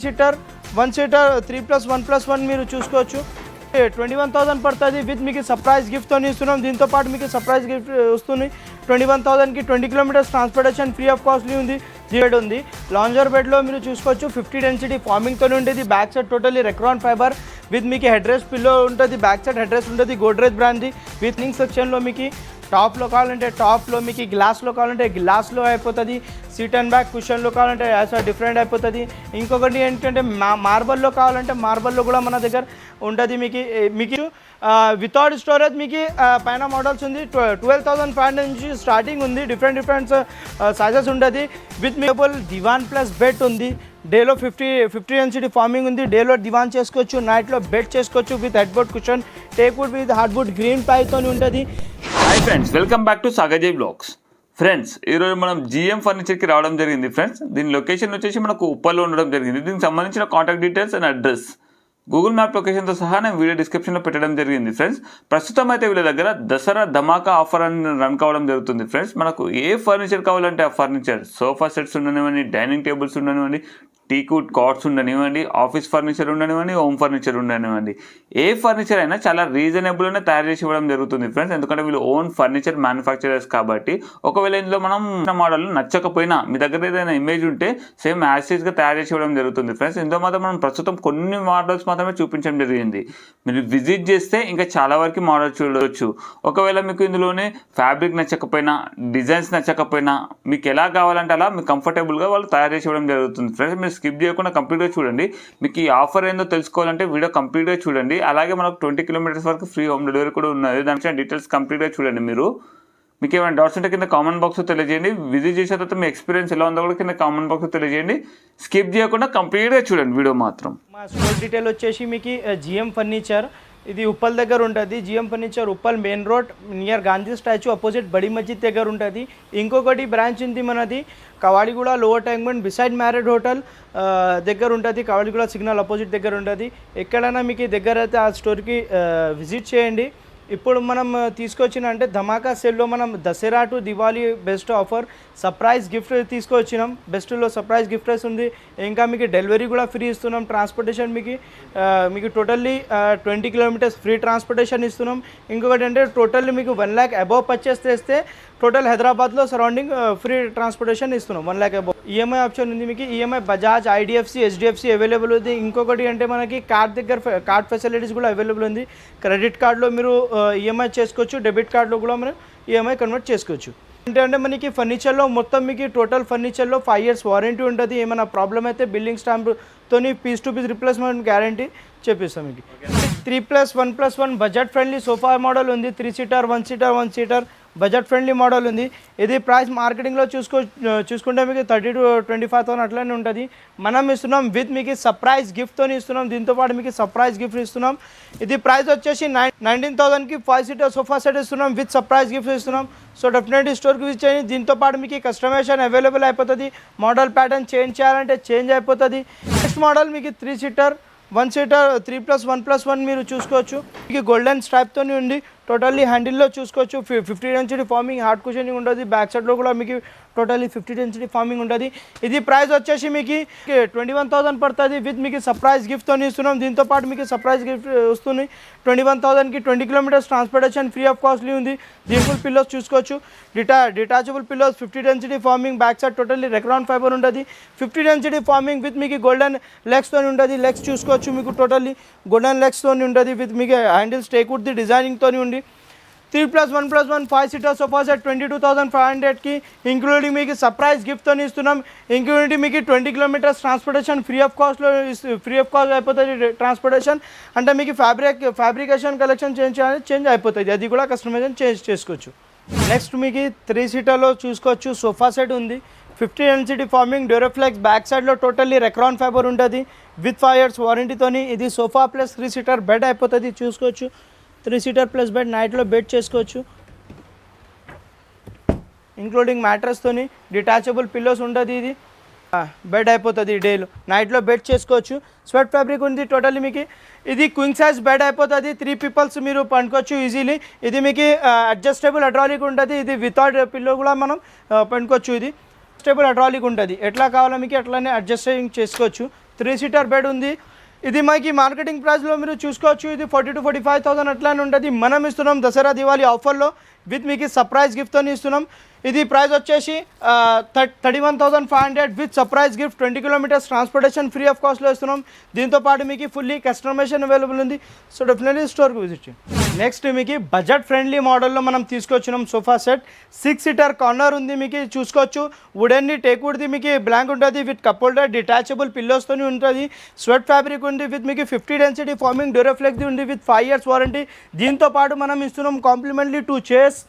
Seater 1 seater 3+1+1 మీరు చూసుకోవచ్చు. 21,000 పడుతుంది. విత్ మీకు సర్ప్రైజ్ గిఫ్ట్తో ఇస్తున్నాం. దీంతో పాటు మీకు సర్ప్రైజ్ గిఫ్ట్ వస్తుంది. 21,000కి 20 kilometres transportation free of costly ఉంది. బెడ్ ఉంది. లాంజర్ బెడ్లో మీరు చూసుకోవచ్చు. 50 డెన్సిటీ ఫార్మింగ్తో ఉండేది. Back side totally Recron fiber with మీకు హెడ్ రెస్ట్ పిల్లో ఉంటుంది. బ్యాక్ సైడ్ హెడ్ రెస్ట్ ఉంటుంది. గోడ్రేజ్ బ్రాండ్ది. విత్ లింక్ సెక్షన్లో మీకు టాప్లో కావాలంటే టాప్లో, మీకు గ్లాస్లో కావాలంటే గ్లాస్లో అయిపోతుంది. సీట్ అండ్ బ్యాక్ కుషన్లో కావాలంటే యాజ్ డిఫరెంట్ అయిపోతుంది. ఇంకొకటి ఏంటంటే మార్బల్లో కావాలంటే మార్బల్లో కూడా మన దగ్గర ఉంటుంది. మీకు వితౌట్ స్టోరేజ్ మీకు పైన మోడల్స్ ఉంది. 12,500 నుంచి స్టార్టింగ్ ఉంది. డిఫరెంట్ సైజెస్ ఉంటుంది. విత్ మీబుల్ దివాన్ ప్లస్ బెడ్ ఉంది. డేలో 50 డెన్సిటీ ఫార్మింగ్ ఉంది. డేలో దివాన్ చేసుకోవచ్చు, నైట్లో బెడ్ చేసుకోవచ్చు. With head board cushion, teak wood with hard wood green ప్లైతో ఉంటుంది. Hi friends, welcome back to Sagar blogs. Friends, ఈరోజు మనం జిఎం ఫర్నిచర్కి రావడం జరిగింది. ఫ్రెండ్స్, దీని లొకేషన్ వచ్చేసి మనకు ఉప్పల్లో ఉండడం జరిగింది. దీనికి సంబంధించిన contact details and address Google map లొకేషన్తో సహా నేను వీడియో డిస్క్రిప్షన్లో పెట్టడం జరిగింది. ఫ్రెండ్స్, ప్రస్తుతం అయితే వీళ్ళ దగ్గర దసరా ధమాకా ఆఫర్ అని రన్ కావడం జరుగుతుంది. ఫ్రెండ్స్, మనకు ఏ ఫర్నిచర్ కావాలంటే ఆ ఫర్నిచర్, సోఫా సెట్స్ ఉండనివ్వండి, డైనింగ్ టేబుల్స్ ఉండనివ్వండి, టీకుడ్ కార్డ్స్ ఉండనివ్వండి, ఆఫీస్ ఫర్నిచర్ ఉండనివ్వండి, హోమ్ ఫర్నిచర్ ఉండనివ్వండి, ఏ ఫర్నిచర్ అయినా చాలా రీజనబుల్గానే తయారు చేసి ఇవ్వడం జరుగుతుంది. ఫ్రెండ్స్, ఎందుకంటే వీళ్ళు ఓన్ ఫర్నిచర్ మ్యానుఫ్యాక్చరర్స్ కాబట్టి ఒకవేళ ఇందులో మనం మోడల్ నచ్చకపోయినా మీ దగ్గర ఏదైనా ఇమేజ్ ఉంటే సేమ్ యాసిడ్గా తయారు చేసి ఇవ్వడం జరుగుతుంది. ఫ్రెండ్స్, ఇందులో మాత్రం మనం ప్రస్తుతం కొన్ని మోడల్స్ మాత్రమే చూపించడం జరిగింది. మీరు విజిట్ చేస్తే ఇంకా చాలా వరకు మోడల్స్ చూడవచ్చు. ఒకవేళ మీకు ఇందులోనే ఫ్యాబ్రిక్ నచ్చకపోయినా, డిజైన్స్ నచ్చకపోయినా, మీకు ఎలా కావాలంటే అలా మీకు కంఫర్టబుల్గా వాళ్ళు తయారు చేసి ఇవ్వడం జరుగుతుంది. ఫ్రెండ్స్, మీరు స్కిప్ చేయకుండా కంప్లీట్గా చూడండి. మీకు ఈ ఆఫర్ ఏందో తెలుసుకోవాలంటే వీడియో కంప్లీట్గా చూడండి. అలాగే మనకు 20 కిలోమీటర్స్ వరకు ఫ్రీ హోమ్ డెలివరీ కూడా ఉన్నది. దాని డీటెయిల్స్ కంప్లీట్గా చూడండి. మీకు ఏమైనా డౌట్స్ ఉంటే కింద కామెంట్ బాక్స్లో తెలియజేయండి. విజిట్ చేసిన తర్వాత మీ ఎక్స్పీరియన్స్ ఎలా ఉందో కూడా కింద కామెంట్ బాక్స్లో తెలియజేయండి. స్కిప్ చేయకుండా కంప్లీట్గా చూడండి వీడియో మాత్రం. మా స్టోర్ డీటెయిల్ వచ్చేసి మీకు జిఎం ఫర్నిచర్, ఇది ఉప్పల్ దగ్గర ఉంటుంది. GM furniture Uppal main road near Gandhi statue opposite Badi Masjid దగ్గర ఉంటుంది. ఇంకొకటి బ్రాంచ్ ఉంది మనది కవాడిగూడ లోవర్ ట్యాంక్మెంట్ బిసైడ్ మ్యారేడ్ హోటల్ దగ్గర ఉంటుంది. కవాడిగూడ సిగ్నల్ అపోజిట్ దగ్గర ఉంటుంది. ఎక్కడైనా మీకు దగ్గర అయితే ఆ స్టోర్కి విజిట్ చేయండి. ఇప్పుడు మనం తీసుకొచ్చిన అంటే ధమాకా సేల్లో మనం Dasara to Diwali best offer surprise gift తీసుకొచ్చినాం. బెస్ట్లో సర్ప్రైజ్ గిఫ్ట్ ఉంది. ఇంకా మీకు డెలివరీ కూడా ఫ్రీ ఇస్తున్నాం. ట్రాన్స్పోర్టేషన్ మీకు టోటల్లీ 20 కిలోమీటర్స్ ఫ్రీ ట్రాన్స్పోర్టేషన్ ఇస్తున్నాం. ఇంకొకటి అంటే టోటల్లీ మీకు 1 lakh అబవ్ పర్చేస్ చేస్తే టోటల్ హైదరాబాద్లో సరౌండింగ్ ఫ్రీ ట్రాన్స్పోర్టేషన్ ఇస్తున్నాం. 1 lakh అబవ్. ఈఎంఐ ఆప్షన్ ఉంది. మీకు EMI Bajaj, IDFC, HDFC available ఉంది. ఇంకొకటి అంటే మనకి కార్డ్ ఫెసిలిటీస్ కూడా అవైలబుల్ ఉంది. క్రెడిట్ కార్డులో మీరు ఈఎంఐ చేసుకోవచ్చు. డెబిట్ కార్డులో కూడా మనం ఈఎంఐ కన్వర్ట్ చేసుకోవచ్చు. ఏంటంటే మనకి ఫర్నిచర్లో మొత్తం మీకు టోటల్ ఫర్నిచర్లో 5 years వారంటీ ఉంటుంది. ఏమైనా ప్రాబ్లం అయితే బిల్డింగ్ స్టాంప్తో piece to piece replacement guarantee చెప్పిస్తాం. మీకు 3+1+1 బడ్జెట్ ఫ్రెండ్లీ సోఫా మోడల్ ఉంది. 3 seater 1 seater 1 seater budget friendly model ఉంది. ఇది ప్రైస్ మార్కెటింగ్లో చూసుకుంటే మీకు 30 to 25,000 అట్లనే ఉంటుంది. మనం ఇస్తున్నాం విత్ మీకు సర్ప్రైజ్ గిఫ్ట్తో ఇస్తున్నాం. దీంతోపాటు మీకు సర్ప్రైజ్ గిఫ్ట్ ఇస్తున్నాం. ఇది ప్రైస్ వచ్చేసి 19,000కి 5 సీటర్ సోఫా సెట్ ఇస్తున్నాం. విత్ సర్ప్రైజ్ గిఫ్ట్ ఇస్తున్నాం. సో డెఫినెట్లీ స్టోర్కి విజిట్ చేయండి. దీంతోపాటు మీకు కస్టమైజేషన్ అవైలబుల్ అయిపోతుంది. మోడల్ ప్యాటర్న్ చేంజ్ చేయాలంటే చేంజ్ అయిపోతుంది. నెక్స్ట్ మోడల్ మీకు 3 సీటర్ 1 సీటర్ 3+1+1 మీరు చూసుకోవచ్చు. మీకు గోల్డెన్ స్ట్రైప్తో ఉంది. టోటల్లీ హ్యాండిల్లో చూసుకోవచ్చు. 50 డెన్సిటీ ఫార్మింగ్, హార్డ్ కుషనింగ్ ఉంటుంది. బ్యాక్ సైడ్లో కూడా మీకు టోటల్లీ 50 డెన్సిటీ ఫార్మింగ్ ఉంటుంది. ఇది ప్రైస్ వచ్చేసి మీకు 21,000 పడుతుంది. విత్ మీకు సర్ప్రైజ్ గిఫ్ట్తో ఇస్తున్నాం. దీంతోపాటు మీకు సర్ప్రైజ్ గిఫ్ట్ వస్తుంది. 21,000కి 20 kilometres transportation free of costly ఉంది. దీనిఫుల్ పిల్లోస్ చూసుకోవచ్చు. Detachable pillows, 50 density foaming, back side totally Recron fibre ఉంటుంది. 50 డెన్సిటీ ఫార్మింగ్ విత్ మీకు గోల్డెన్ లెగ్స్తో ఉంటుంది. లెగ్స్ చూసుకోవచ్చు. మీకు టోటల్లీ గోల్డెన్ లెగ్స్తో ఉంటుంది. విత్ మీకు హ్యాండిల్స్ టేక్వుడ్ డిజైనింగ్తో ఉంది. 3+1+1 5 సీటర్ సోఫా సెట్ 22,500కి ఇంక్లూడింగ్ మీకు సర్ప్రైజ్ గిఫ్ట్తో ఇస్తున్నాం. ఇంక్లూడింగ్ మీకు 20 kilometres transportation free of cost అయిపోతుంది. ట్రాన్స్పోర్టేషన్ అంటే మీకు ఫ్యాబ్రికేషన్ కలెక్షన్ చేంజ్ అయిపోతుంది. అది కూడా కస్టమైజేషన్ చేంజ్ చేసుకోవచ్చు. నెక్స్ట్ మీకు 3 సీటర్లో చూసుకోవచ్చు. సోఫా సెట్ ఉంది. 50 డెన్సిటీ ఫార్మింగ్, డ్యూరోఫ్లెక్స్, బ్యాక్ సైడ్లో టోటల్లీ రెక్రాన్ ఫైబర్ ఉంటుంది. With 5 years వారంటీతోని. ఇది సోఫా ప్లస్ 3 సీటర్ బెడ్ అయిపోతుంది. చూసుకోవచ్చు. 3 సీటర్ ప్లస్ బెడ్, నైట్లో బెడ్ చేసుకోవచ్చు. ఇంక్లూడింగ్ మ్యాట్రస్తోని డిటాచబుల్ పిల్లోస్ ఉంటుంది. ఇది బెడ్ అయిపోతుంది. డేలో నైట్లో బెడ్ చేసుకోవచ్చు. స్వెట్ ఫ్యాబ్రిక్ ఉంది. టోటల్లీ మీకు ఇది క్వింగ్ సైజ్ బెడ్ అయిపోతుంది. 3 పీపుల్స్ మీరు పండుకోవచ్చు ఈజీలీ. ఇది మీకు అడ్జస్టబుల్ హైడ్రాలిక్ ఉంటుంది. ఇది వితౌట్ పిల్లో కూడా మనం పండుకోవచ్చు. ఇది అడ్జస్టబుల్ హైడ్రాలిక్ ఉంటుంది. ఎట్లా కావాలో మీకు అట్లానే అడ్జస్టింగ్ చేసుకోవచ్చు. 3 సీటర్ బెడ్ ఉంది. ఇది మనకి మార్కెటింగ్ ప్రైస్లో మీరు చూసుకోవచ్చు, ఇది 40 to 45,000 అట్లానే ఉంటుంది. మనం ఇస్తున్నాం దసరా దివాళీ ఆఫర్లో విత్ మీకు సర్ప్రైజ్ గిఫ్ట్తో ఇస్తున్నాం. ఇది ప్రైస్ వచ్చేసి 31,500 with surprise gift. 20 kilometres transportation free of కాస్ట్లో ఇస్తున్నాం. దీంతో పాటు మీకు ఫుల్లీ కస్టమైజేషన్ అవైలబుల్ ఉంది. సో డెఫినెట్లీ స్టోర్కి విజిట్ చేయండి. నెక్స్ట్ మీకు బడ్జెట్ ఫ్రెండ్లీ మోడల్లో మనం తీసుకొచ్చినాం సోఫా సెట్. 6 సీటర్ కార్నర్ ఉంది, మీకు చూసుకోవచ్చు. వుడెన్ది టేక్వుడ్ది మీకు బ్లాంక్ ఉంటుంది విత్ కప్ హోల్డర్, డిటాచబుల్ పిల్లోస్తో ఉంటుంది. స్వెట్ ఫ్యాబ్రిక్ ఉంది విత్ మీకు 50 డెన్సిటీ ఫార్మింగ్ డ్యూరోఫ్లెక్స్ది ఉంది విత్ 5 years వారంటీ. దీంతో పాటు మనం ఇస్తున్నాం కాంప్లిమెంట్లీ 2 చైర్స్.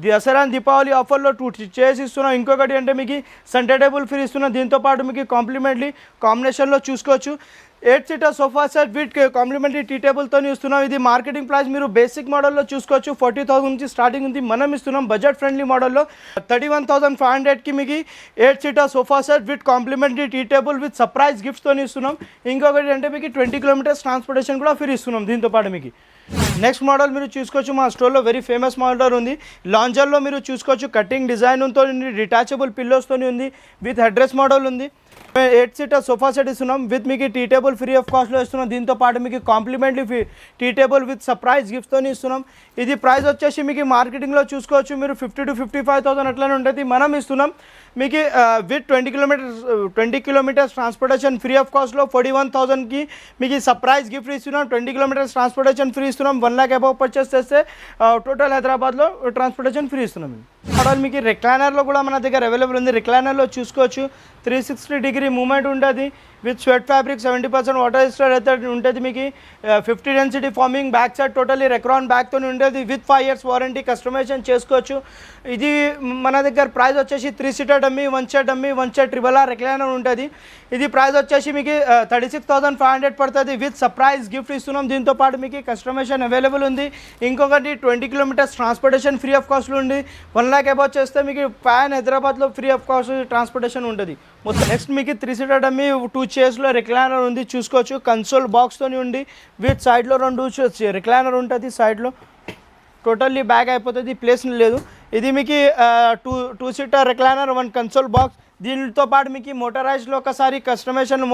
దసరా దీపావళి ఆఫర్లో 2 చైర్స్ ఇస్తున్నాం. ఇంకొకటి అంటే మీకు సెంటర్ టేబుల్ ఫ్రీ ఇస్తున్నాం. దీంతో పాటు మీకు కాంప్లిమెంట్లీ కాంబినేషన్లో చూసుకోవచ్చు 8 seater sofa set with complimentary tea టేబుల్తో ఇస్తున్నాం. ఇది మార్కెటింగ్ ప్రైస్ మీరు బేసిక్ మోడల్లో చూసుకోవచ్చు 40,000 నుంచి స్టార్టింగ్ ఉంది. మనం ఇస్తున్నాం బడ్జెట్ ఫ్రెండ్లీ మోడల్లో 31,500కి మీకు 8 seater sofa set with complimentary tea table with surprise గిఫ్ట్తో ఇస్తున్నాం. ఇంకొకటి అంటే మీకు 20 కిలోమీటర్స్ ట్రాన్స్పోర్టేషన్ కూడా ఫ్రీ ఇస్తున్నాం దీంతో పాటు మీకు. నెక్స్ట్ మోడల్ మీరు చూసుకోవచ్చు, మా స్టోర్లో వెరీ ఫేమస్ మోడల్ ఉంది. లాంజర్లో మీరు చూసుకోవచ్చు కటింగ్ డిజైన్తో ఉంది, డిటాచబుల్ పిల్లోస్తో ఉంది విత్ హెడ్ రెస్ట్ మోడల్ ఉంది. 8 సీటర్ సోఫా సెట్ ఇస్తున్నాం విత్ మీకు టీ టేబుల్ ఫ్రీ ఆఫ్ కాస్ట్లో ఇస్తున్నాం. దీంతో పాటు మీకు complimentary tea table with surprise గిఫ్ట్తో ఇస్తున్నాం. ఇది ప్రైస్ వచ్చేసి మీకు మార్కెటింగ్లో చూసుకోవచ్చు మీరు 50 to 55,000 అట్లనే ఉంటుంది. మనం ఇస్తున్నాం మీకు with 20 kilometres transportation free of కాస్ట్లో 41,000కి మీకు సర్ప్రైజ్ గిఫ్ట్ ఇస్తున్నాం. 20 కిలోమీటర్స్ ట్రాన్స్పోర్టేషన్ ఫ్రీ ఇస్తున్నాం. 1 lakh అబౌవ్ పర్చేస్ చేస్తే టోటల్ హైదరాబాద్లో ట్రాన్స్పోర్టేషన్ ఫ్రీ ఇస్తున్నాం. మోడల్ మీకు రిక్లైనర్లో కూడా మన దగ్గర అవైలబుల్ ఉంది. రిక్లైనర్లో చూసుకోవచ్చు 360 డిగ్రీ మూవ్మెంట్ ఉంటుంది with suede fabric 70% water resister అయితే ఉంటుంది. మీకు 50 density foaming back side totally Recron బ్యాక్తో ఉంటుంది విత్ 5 years వారంటీ. కస్టమైజేషన్ చేసుకోవచ్చు. ఇది మన దగ్గర ప్రైస్ వచ్చేసి 3 seater dummy, 1 chair dummy, 1 chair triple or recliner ఉంటుంది. ఇది ప్రైస్ వచ్చేసి మీకు 36,500 పడుతుంది విత్ సర్ప్రైజ్ గిఫ్ట్ ఇస్తున్నాం. దీంతో పాటు మీకు కస్టమైజేషన్ అవైలబుల్ ఉంది. ఇంకొకటి 20 కిలోమీటర్స్ ట్రాన్స్పోర్టేషన్ ఫ్రీ ఆఫ్ కాస్ట్లో ఉంది. 1 lakh అబౌవ్ చేస్తే మీకు ప్యాన్ హైదరాబాద్లో ఫ్రీ ఆఫ్ కాస్ట్ ట్రాన్స్పోర్టేషన్ ఉంటుంది మొత్తం. నెక్స్ట్ మీకు 3 సీటర్ డమ్మీ 2 chairsలో రిక్లైనర్ ఉంది చూసుకోవచ్చు. కన్సోల్ బాక్స్తో ఉంది విత్ సైడ్లో 2 రిక్లైనర్ ఉంటుంది. సైడ్లో టోటల్లీ బ్యాగ్ అయిపోతుంది, ప్లేస్ లేదు. ఇది మీకు 2 సీటర్ రిక్లైనర్, 1 కన్సోల్ బాక్స్. దీనితో పాటు మీకు మోటరైజ్లో ఒకసారి కస్టమైజేషన్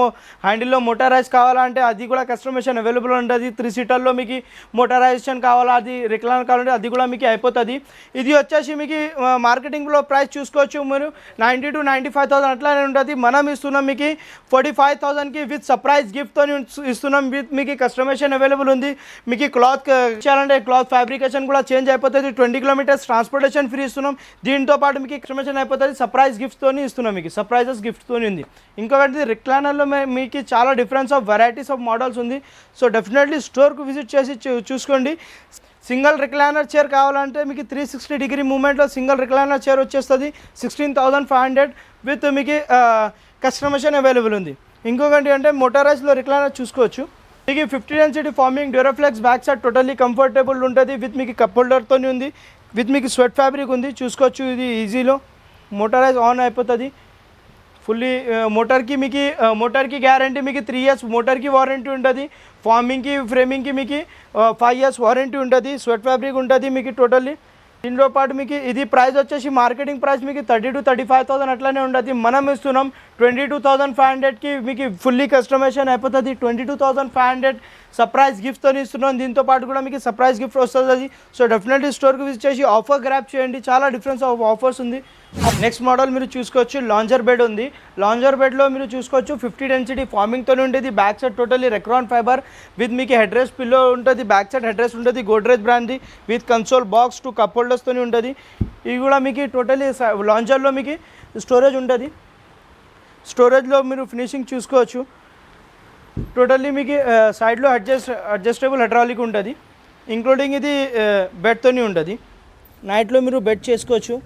హ్యాండిల్లో మోటరైజ్ కావాలంటే అది కూడా కస్టమైజేషన్ అవైలబుల్ ఉంటుంది. 3 సీటర్లో మీకు మోటరైజేషన్ కావాలా, అది రిక్లైనర్ కావాలంటే అది కూడా మీకు అయిపోతుంది. ఇది వచ్చేసి మీకు మార్కెటింగ్లో ప్రైస్ చూసుకోవచ్చు మీరు 90 to 95,000 అట్లానే ఉంటుంది. మనం ఇస్తున్నాం మీకు 45,000కి విత్ సర్ప్రైజ్ గిఫ్ట్తో ఇస్తున్నాం విత్ మీకు కస్టమైజేషన్ అవైలబుల్ ఉంది. మీకు క్లాత్ చేయాలంటే క్లాత్ ఫ్యాబ్రికేషన్ కూడా చేంజ్ అయిపోతుంది. 20 కిలోమీటర్స్ ట్రాన్స్పోర్టేషన్ ఫ్రీ ఇస్తున్నాం. దీంతో పాటు మీకు కస్టమైజేషన్ అయిపోతుంది, సర్ప్రైజ్ గిఫ్ట్తో ఇస్తున్నాం. మీకు సర్ప్రైజెస్ గిఫ్ట్తో ఉంది. ఇంకొకటి రిక్లైనర్లో మీకు చాలా difference of varieties of models ఉంది. సో డెఫినెట్లీ స్టోర్కు విజిట్ చేసి చూసుకోండి. సింగిల్ రిక్లైనర్ చైర్ కావాలంటే మీకు 360 డిగ్రీ మూవ్మెంట్లో సింగిల్ రిక్లైనర్ చైర్ వచ్చేస్తుంది 16,500 విత్ మీకు కస్టమైజేషన్ అవైలబుల్ ఉంది. ఇంకొకటి అంటే మోటరైజ్లో రిక్లైనర్ చూసుకోవచ్చు. మీకు 50 density farming Duroflex back side totally comfortable ఉంటుంది విత్ మీకు కప్ హోల్డర్తో ఉంది విత్ మీకు స్వెట్ ఫ్యాబ్రిక్ ఉంది చూసుకోవచ్చు. ఇది ఈజీలో మోటరైజ్ ఆన్ అయిపోతుంది ఫుల్లీ. మోటార్కి గ్యారంటీ మీకు 3 years మోటార్కి వారంటీ ఉంటుంది. ఫార్మింగ్కి ఫ్రేమింగ్కి మీకు 5 years వారంటీ ఉంటుంది. స్వెట్ ఫ్యాబ్రిక్ ఉంటుంది మీకు టోటల్లీ. దీంతో పాటు మీకు ఇది ప్రైస్ వచ్చేసి మార్కెటింగ్ ప్రైస్ మీకు 30 to 35,000 అట్లానే ఉంటుంది. మనం ఇస్తున్నాం 22,500కి మీకు ఫుల్లీ కస్టమైజేషన్ అయిపోతుంది. 22,500 సర్ప్రైజ్ గిఫ్ట్తో ఇస్తున్నాం. దీంతో పాటు కూడా మీకు సర్ప్రైజ్ గిఫ్ట్ వస్తుంది. సో డెఫినెట్లీ స్టోర్కి విజిట్ చేసి ఆఫర్ గ్రాప్ చేయండి, చాలా డిఫరెన్స్ ఆఫ్ ఆఫర్స్ ఉంది. నెక్స్ట్ మోడల్ మీరు చూసుకోవచ్చు లాంజర్ బెడ్ ఉంది. లాంజర్ బెడ్లో మీరు చూసుకోవచ్చు 50 డెన్సిటీ ఫార్మింగ్తో ఉంటుంది. Back side totally Recron fiber with మీకు హెడ్ రెస్ట్ పిల్లో ఉంటుంది. బ్యాక్ సైడ్ హెడ్ రెస్ట్ ఉంటుంది గోడ్రేజ్ బ్రాండ్ది విత్ కన్సోల్ బాక్స్ 2 కప్ హోల్డర్స్తో ఉంటుంది. ఇది కూడా మీకు టోటలీ లాంజర్లో మీకు స్టోరేజ్ ఉంటుంది. స్టోరేజ్లో మీరు ఫినిషింగ్ చూసుకోవచ్చు. టోటల్లీ మీకు సైడ్లో అడ్జస్టబుల్ హైడ్రాలిక్ ఉంటుంది. ఇంక్లూడింగ్ ఇది బెడ్తో ఉంటుంది. నైట్లో మీరు బెడ్ చేసుకోవచ్చు.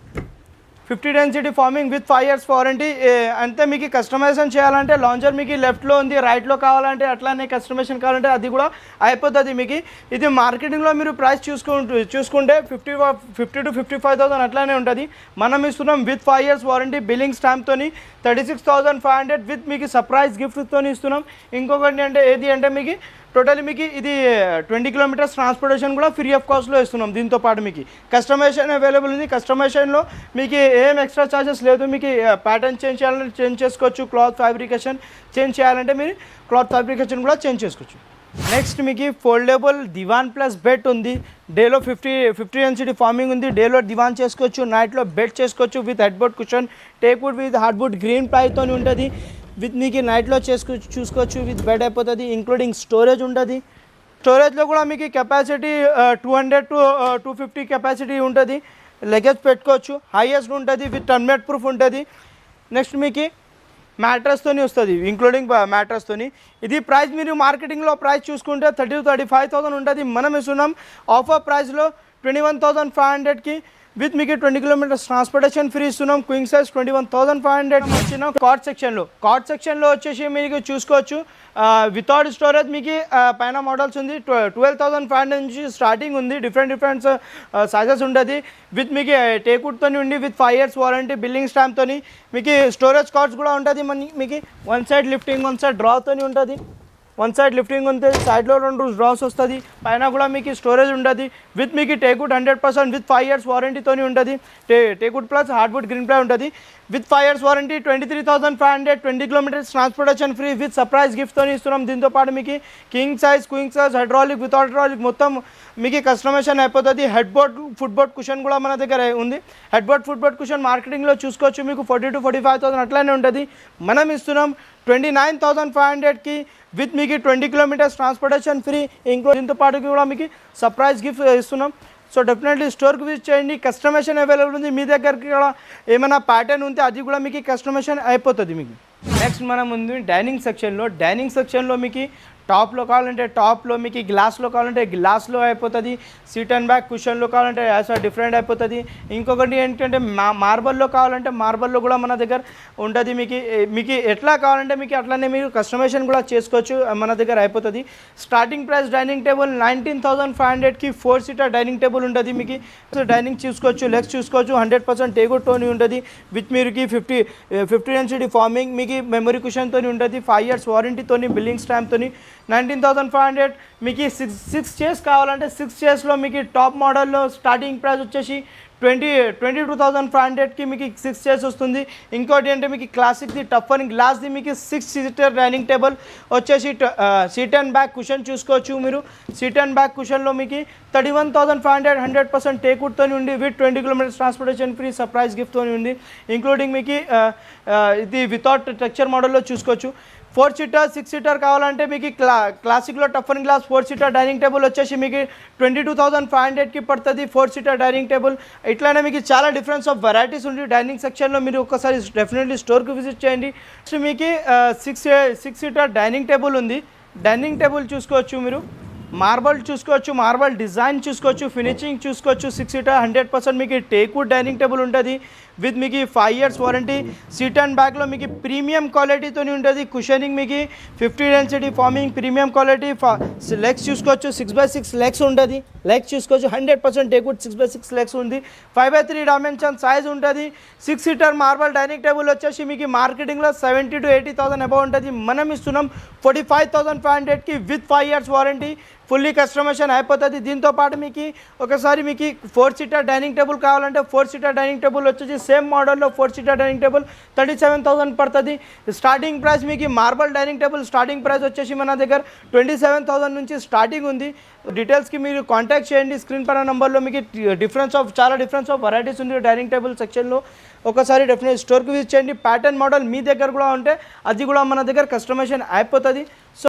50 density farming with 5 years warranty. అంతే మీకు కస్టమైజేషన్ చేయాలంటే లాంజర్ మీకు లెఫ్ట్లో ఉంది, రైట్లో కావాలంటే అట్లానే కస్టమైజేషన్ కావాలంటే అది కూడా అయిపోతుంది మీకు. ఇది మార్కెటింగ్లో మీరు ప్రైస్ చూసుకుంటే 50 to 55,000 అట్లానే ఉంటుంది. మనం ఇస్తున్నాం విత్ 5 years వారంటీ బిల్లింగ్ స్టాంప్తో 36,500 విత్ మీకు సర్ప్రైజ్ గిఫ్ట్తో ఇస్తున్నాం. ఇంకొకటి అంటే ఏది అంటే మీకు టోటలీ మీకు ఇది 20 కిలోమీటర్స్ ట్రాన్స్పోర్టేషన్ కూడా ఫ్రీ ఆఫ్ కాస్ట్లో ఇస్తున్నాం. దీంతో పాటు మీకు కస్టమైజేషన్ అవైలబుల్ ఉంది. కస్టమైజేషన్లో మీకు ఏం ఎక్స్ట్రా ఛార్జెస్ లేదు. మీకు ప్యాటర్న్ చేంజ్ చేయాలంటే చేంజ్ చేసుకోవచ్చు, క్లాత్ ఫ్యాబ్రికేషన్ చేంజ్ చేయాలంటే మీరు క్లాత్ ఫ్యాబ్రికేషన్ కూడా చేంజ్ చేసుకోవచ్చు. నెక్స్ట్ మీకు ఫోల్డబుల్ దివాన్ ప్లస్ బెడ్ ఉంది. డేలో 50 ఎన్సిటీ ఫార్మింగ్ ఉంది. డేలో దివాన్ చేసుకోవచ్చు, నైట్లో బెడ్ చేసుకోవచ్చు with head board cushion, teakwood with hardwood green ప్లైతో ఉంటుంది. విత్ మీకు నైట్లో చూసుకోవచ్చు విత్ బెడ్ అయిపోతుంది. ఇంక్లూడింగ్ స్టోరేజ్ ఉంటుంది. స్టోరేజ్లో కూడా మీకు కెపాసిటీ 200 to 250 కెపాసిటీ ఉంటుంది. లగేజ్ పెట్టుకోవచ్చు. హైయెస్ట్ ఉంటుంది విత్ టర్మినేట్ ప్రూఫ్ ఉంటుంది. నెక్స్ట్ మీకు మ్యాట్రస్తోని వస్తుంది, ఇంక్లూడింగ్ మ్యాట్రస్తోని. ఇది ప్రైస్ మీరు మార్కెటింగ్లో ప్రైస్ చూసుకుంటే 30,000-35,000 ఉంటుంది. మనం ఇస్తున్నాం ఆఫర్ ప్రైస్లో 21,500కి విత్ మీకు 20 కిలోమీటర్స్ ట్రాన్స్పోర్టేషన్ ఫ్రీ ఇస్తున్నాం. క్వింగ్ సైజ్ 21,500 ఇచ్చినాం. కార్డ్ సెక్షన్లో వచ్చేసి మీకు చూసుకోవచ్చు వితౌట్ స్టోరేజ్ మీకు పైన మోడల్స్ ఉంది. 12,500 నుంచి స్టార్టింగ్ ఉంది. డిఫరెంట్ సైజెస్ ఉంటుంది. విత్ మీకు టేక్వుడ్తో ఉండి విత్ 5 years వారంటీ, బిల్లింగ్ స్టాంప్తో. మీకు స్టోరేజ్ కార్డ్స్ కూడా ఉంటుంది. మీకు one side lifting, one side డ్రాతో ఉంటుంది. వన్ సైడ్ లిఫ్టింగ్ ఉంటుంది, సైడ్లో 2 డ్రాస్ వస్తుంది. పైన కూడా మీకు స్టోరేజ్ ఉంటుంది. విత్ మీకు టేక్వుడ్ 100% విత్ 5 years వారంటీతో ఉంటుంది. Teakwood plus hardwood green ply ఉంటుంది. With 5 years warranty 23,500, 20 kilometres transportation free with surprise గిఫ్ట్తో ఇస్తున్నాం. దీంతో పాటు మీకు king size, queen size, hydraulic, without hydraulic మొత్తం మీకు కస్టమైజేషన్ అయిపోతుంది. Head board, foot board cushion కూడా మన దగ్గర ఉంది. Head board, foot board cushion మార్కెటింగ్లో చూసుకోవచ్చు మీకు 40,000-45,000 అట్లానే ఉంటుంది. మనం ఇస్తున్నాం 29,500కి విత్ మీకు 20 కిలోమీటర్స్ ట్రాన్స్పోర్టేషన్ ఫ్రీ. దీంతో పాటు కూడా మీకు సర్ప్రైజ్ గిఫ్ట్ ఇస్తున్నాం. సో డెఫినెట్లీ స్టోర్కి విజిట్ చేయండి. కస్టమైజేషన్ అవైలబుల్ ఉంది. మీ దగ్గరికి కూడా ఏమైనా ప్యాటర్న్ ఉంటే అది కూడా మీకు కస్టమైజేషన్ అయిపోతుంది మీకు. నెక్స్ట్ మనం ఉంది డైనింగ్ సెక్షన్లో మీకు టాప్లో కావాలంటే టాప్లో, మీకు గ్లాస్లో కావాలంటే గ్లాస్లో అయిపోతుంది. సీట్ అండ్ బ్యాక్ కుషన్లో కావాలంటే యాజ్ డిఫరెంట్ అయిపోతుంది. ఇంకొకటి ఏంటంటే మార్బల్లో కావాలంటే మార్బల్లో కూడా మన దగ్గర ఉంటుంది. మీకు ఎట్లా కావాలంటే మీకు అట్లనే మీరు కస్టమైజేషన్ కూడా చేసుకోవచ్చు, మన దగ్గర అయిపోతుంది. స్టార్టింగ్ ప్రైస్ డైనింగ్ టేబుల్ 19,500కి 4 seater డైనింగ్ టేబుల్ ఉంటుంది. మీకు డైనింగ్ చూసుకోవచ్చు, లెగ్స్ చూసుకోవచ్చు, 100% టేగుడ్ టోని ఉంటుంది. విత్ మీరుకి 50 ఎన్సిటీ ఫార్మింగ్, మీకు మెమరీ కుషన్తో ఉంటుంది. 5 years వారంటీతో, బిల్లింగ్ స్టాంప్తో. 19,500. మీకు 6 chairs కావాలంటే 6 chairsలో మీకు టాప్ మోడల్లో స్టార్టింగ్ ప్రైస్ వచ్చేసి 22,500కి మీకు 6 chairs వస్తుంది. ఇంకోటి అంటే మీకు క్లాసిక్ది టఫ్ అండ్ గ్లాస్ది మీకు 6 seater డైనింగ్ టేబుల్ వచ్చేసి సీట్ అండ్ బ్యాక్ కుషన్ చూసుకోవచ్చు మీరు. సీట్ అండ్ బ్యాక్ కుషన్లో మీకు 31,500, 100% టేక్వుడ్తో ఉంది. With 20 kilometres transportation free surprise గిఫ్ట్తో ఉంది. ఇంక్లూడింగ్ మీకు ఇది వితౌట్ టెక్స్చర్ మోడల్లో చూసుకోవచ్చు. 4 seater, 6 seater కావాలంటే మీకు క్లాసిక్లో tough and glass 4 seater dining table వచ్చేసి మీకు 22,500కి పడుతుంది. 4 seater డైనింగ్ టేబుల్. ఇట్లానే మీకు చాలా డిఫరెన్స్ ఆఫ్ వెరైటీస్ ఉంది డైనింగ్ సెక్షన్లో. మీరు ఒకసారి డెఫినెట్లీ స్టోర్కి విజిట్ చేయండి. మీకు 6 seater డైనింగ్ టేబుల్ ఉంది. డైనింగ్ టేబుల్ చూసుకోవచ్చు మీరు. మార్బల్ చూసుకోవచ్చు, మార్బల్ డిజైన్ చూసుకోవచ్చు, ఫినిషింగ్ చూసుకోవచ్చు. 6 seater 100% మీకు టేక్వుడ్ డైనింగ్ టేబుల్ ఉంటుంది. విత్ మీకు 5 years వారంటీ. సీట్ అండ్ బ్యాక్లో మీకు ప్రీమియం క్వాలిటీతో ఉంటుంది. కుషనింగ్ మీకు 50 density farming premium quality. Legs చూసుకోవచ్చు, 6x6 లెగ్స్ ఉంటుంది. లెగ్స్ చూసుకోవచ్చు, 100% టేక్వుడ్ 6x6 లెగ్స్ ఉంది. 5x3 డైమెన్షన్ సైజ్ ఉంటుంది. 6 seater మార్బల్ డైనింగ్ టేబుల్ వచ్చేసి మీకు మార్కెటింగ్లో 70,000 to 80,000 అబౌవ్ ఉంటుంది. మనం ఇస్తున్నాం 45,500కి with 5 years warranty. Fully customisation అయిపోతుంది. దీంతో పాటు మీకు ఒకసారి మీకు 4 seater డైనింగ్ టేబుల్ కావాలంటే 4 seater డైనింగ్ టేబుల్ వచ్చేసి సేమ్ మోడల్లో 4 seater డైనింగ్ టేబుల్ 37,000 పడుతుంది. స్టార్టింగ్ ప్రైస్ మీకు marble dining table starting price వచ్చేసి మన దగ్గర 27,000 నుంచి స్టార్టింగ్ ఉంది. డీటెయిల్స్కి మీరు కాంటాక్ట్ చేయండి. స్క్రీన్ పైన నెంబర్లో మీకు చాలా డిఫరెన్స్ ఆఫ్ వెరైటీస్ ఉంది డైనింగ్ టేబుల్ సెక్షన్లో. ఒకసారి డెఫినెట్ స్టోర్కి విజిట్ చేయండి. ప్యాటర్న్ మోడల్ మీ దగ్గర కూడా ఉంటే అది కూడా మన దగ్గర కస్టమైజేషన్ అయిపోతుంది.